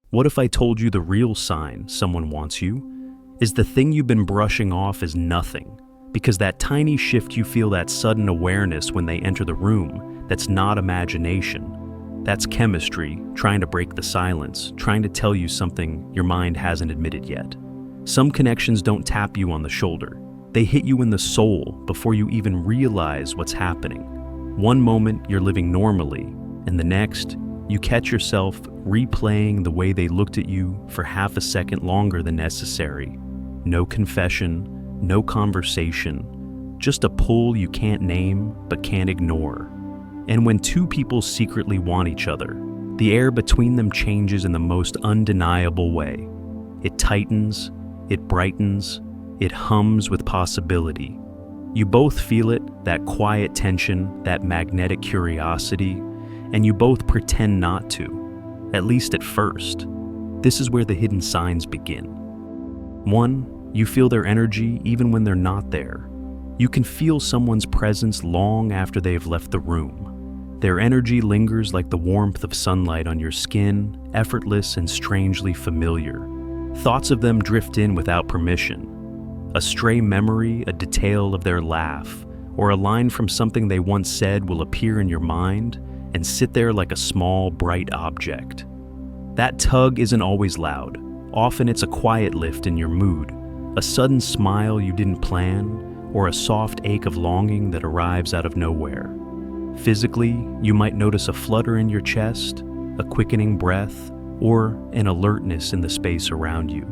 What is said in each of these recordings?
What if I told you the real sign someone wants you is the thing you've been brushing off as nothing? Because that tiny shift you feel, that sudden awareness when they enter the room, that's not imagination. That's chemistry trying to break the silence, trying to tell you something your mind hasn't admitted yet. Some connections don't tap you on the shoulder. They hit you in the soul before you even realize what's happening. One moment you're living normally, and the next, you catch yourself replaying the way they looked at you for half a second longer than necessary. No confession, no conversation, just a pull you can't name but can't ignore. And when two people secretly want each other, the air between them changes in the most undeniable way. It tightens, it brightens, it hums with possibility. You both feel it, that quiet tension, that magnetic curiosity, and you both pretend not to, at least at first. This is where the hidden signs begin. 1, you feel their energy even when they're not there. You can feel someone's presence long after they've left the room. Their energy lingers like the warmth of sunlight on your skin, effortless and strangely familiar. Thoughts of them drift in without permission. A stray memory, a detail of their laugh, or a line from something they once said will appear in your mind and sit there like a small, bright object. That tug isn't always loud. Often it's a quiet lift in your mood, a sudden smile you didn't plan, or a soft ache of longing that arrives out of nowhere. Physically, you might notice a flutter in your chest, a quickening breath, or an alertness in the space around you.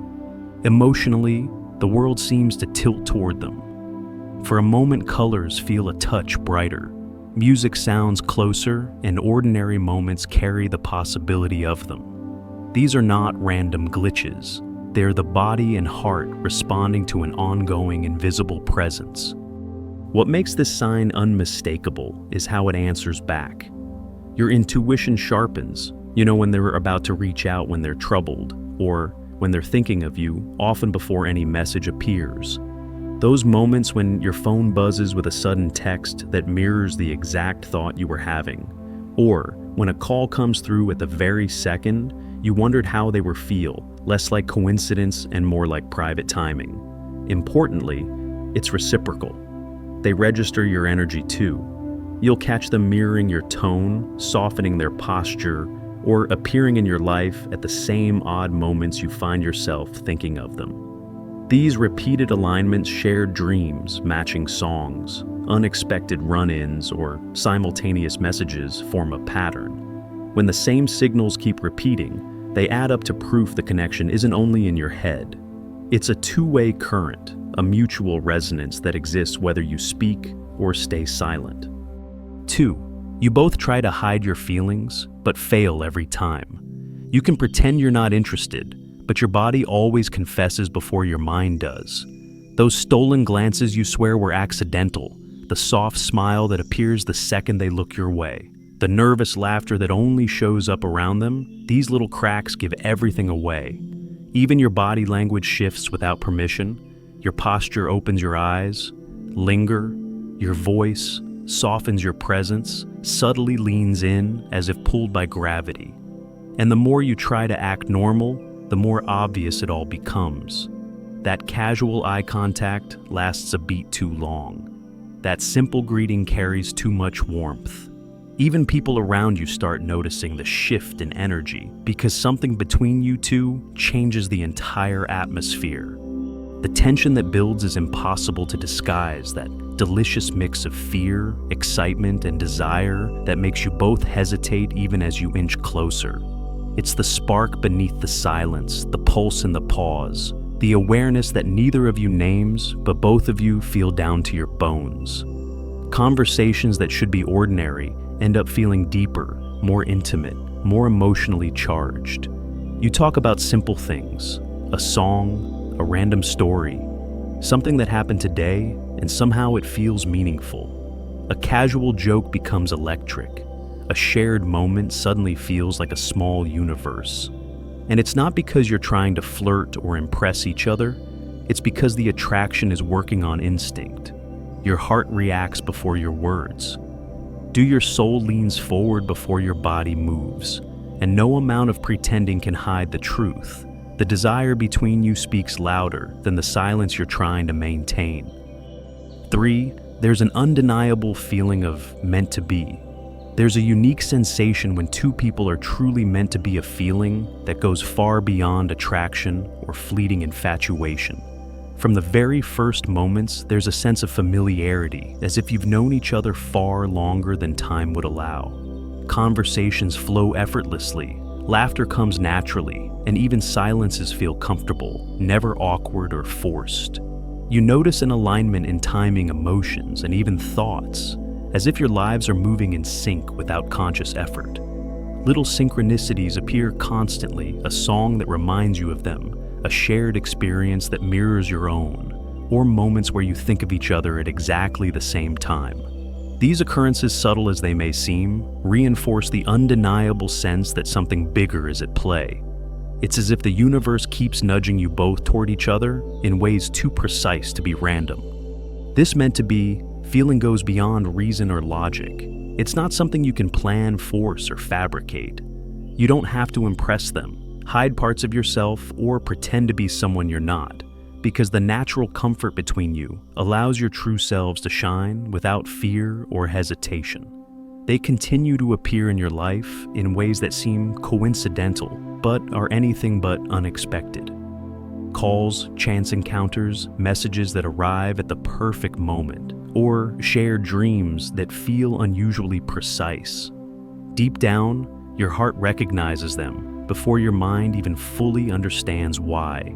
Emotionally, the world seems to tilt toward them. For a moment, colors feel a touch brighter. Music sounds closer, and ordinary moments carry the possibility of them. These are not random glitches. They're the body and heart responding to an ongoing, invisible presence. What makes this sign unmistakable is how it answers back. Your intuition sharpens. You know when they're about to reach out when they're troubled, or when they're thinking of you, often before any message appears. Those moments when your phone buzzes with a sudden text that mirrors the exact thought you were having, or when a call comes through at the very second you wondered how they were feel, less like coincidence and more like private timing. Importantly, it's reciprocal. They register your energy too. You'll catch them mirroring your tone, softening their posture, or appearing in your life at the same odd moments you find yourself thinking of them. These repeated alignments, shared dreams, matching songs, unexpected run-ins, or simultaneous messages form a pattern. When the same signals keep repeating, they add up to proof the connection isn't only in your head. It's a two-way current, a mutual resonance that exists whether you speak or stay silent. 2, you both try to hide your feelings, but fail every time. You can pretend you're not interested, but your body always confesses before your mind does. Those stolen glances you swear were accidental, the soft smile that appears the second they look your way, the nervous laughter that only shows up around them, these little cracks give everything away. Even your body language shifts without permission. Your posture opens your eyes, linger, your voice softens your presence, subtly leans in as if pulled by gravity. And the more you try to act normal, the more obvious it all becomes. That casual eye contact lasts a beat too long. That simple greeting carries too much warmth. Even people around you start noticing the shift in energy because something between you two changes the entire atmosphere. The tension that builds is impossible to disguise, that delicious mix of fear, excitement, and desire that makes you both hesitate even as you inch closer. It's the spark beneath the silence, the pulse in the pause, the awareness that neither of you names, but both of you feel down to your bones. Conversations that should be ordinary end up feeling deeper, more intimate, more emotionally charged. You talk about simple things, a song, a random story, something that happened today, and somehow it feels meaningful. A casual joke becomes electric. A shared moment suddenly feels like a small universe. And it's not because you're trying to flirt or impress each other, it's because the attraction is working on instinct. Your heart reacts before your words. Your soul leans forward before your body moves. and no amount of pretending can hide the truth. The desire between you speaks louder than the silence you're trying to maintain. 3. There's an undeniable feeling of meant to be. There's a unique sensation when two people are truly meant to be, a feeling that goes far beyond attraction or fleeting infatuation. From the very first moments, there's a sense of familiarity, as if you've known each other far longer than time would allow. Conversations flow effortlessly, laughter comes naturally, and even silences feel comfortable, never awkward or forced. You notice an alignment in timing, emotions, and even thoughts, as if your lives are moving in sync without conscious effort. Little synchronicities appear constantly, a song that reminds you of them, a shared experience that mirrors your own, or moments where you think of each other at exactly the same time. These occurrences, subtle as they may seem, reinforce the undeniable sense that something bigger is at play. It's as if the universe keeps nudging you both toward each other in ways too precise to be random. This meant to be feeling goes beyond reason or logic. It's not something you can plan, force, or fabricate. You don't have to impress them, hide parts of yourself, or pretend to be someone you're not, because the natural comfort between you allows your true selves to shine without fear or hesitation. They continue to appear in your life in ways that seem coincidental, but are anything but unexpected. Calls, chance encounters, messages that arrive at the perfect moment, or shared dreams that feel unusually precise. Deep down, your heart recognizes them before your mind even fully understands why.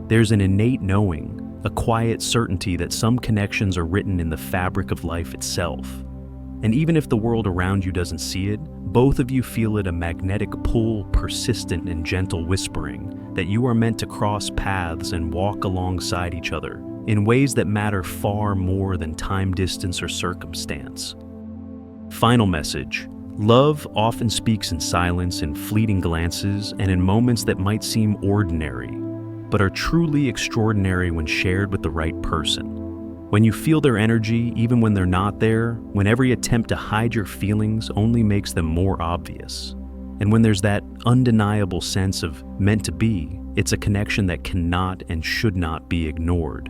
There's an innate knowing, a quiet certainty that some connections are written in the fabric of life itself. And even if the world around you doesn't see it, both of you feel it, a magnetic pull, persistent and gentle whispering that you are meant to cross paths and walk alongside each other in ways that matter far more than time, distance, or circumstance. Final message: love often speaks in silence, in fleeting glances, and in moments that might seem ordinary, but are truly extraordinary when shared with the right person. When you feel their energy, even when they're not there, when every attempt to hide your feelings only makes them more obvious, and when there's that undeniable sense of meant to be, it's a connection that cannot and should not be ignored.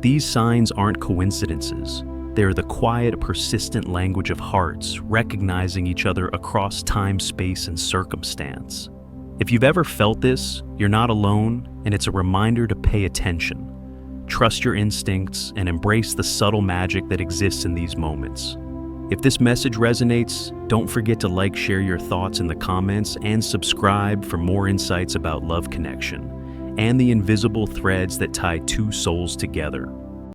These signs aren't coincidences. They're the quiet, persistent language of hearts, recognizing each other across time, space, and circumstance. If you've ever felt this, you're not alone, and it's a reminder to pay attention. Trust your instincts and embrace the subtle magic that exists in these moments. If this message resonates, don't forget to like, share your thoughts in the comments, and subscribe for more insights about love connection and the invisible threads that tie two souls together.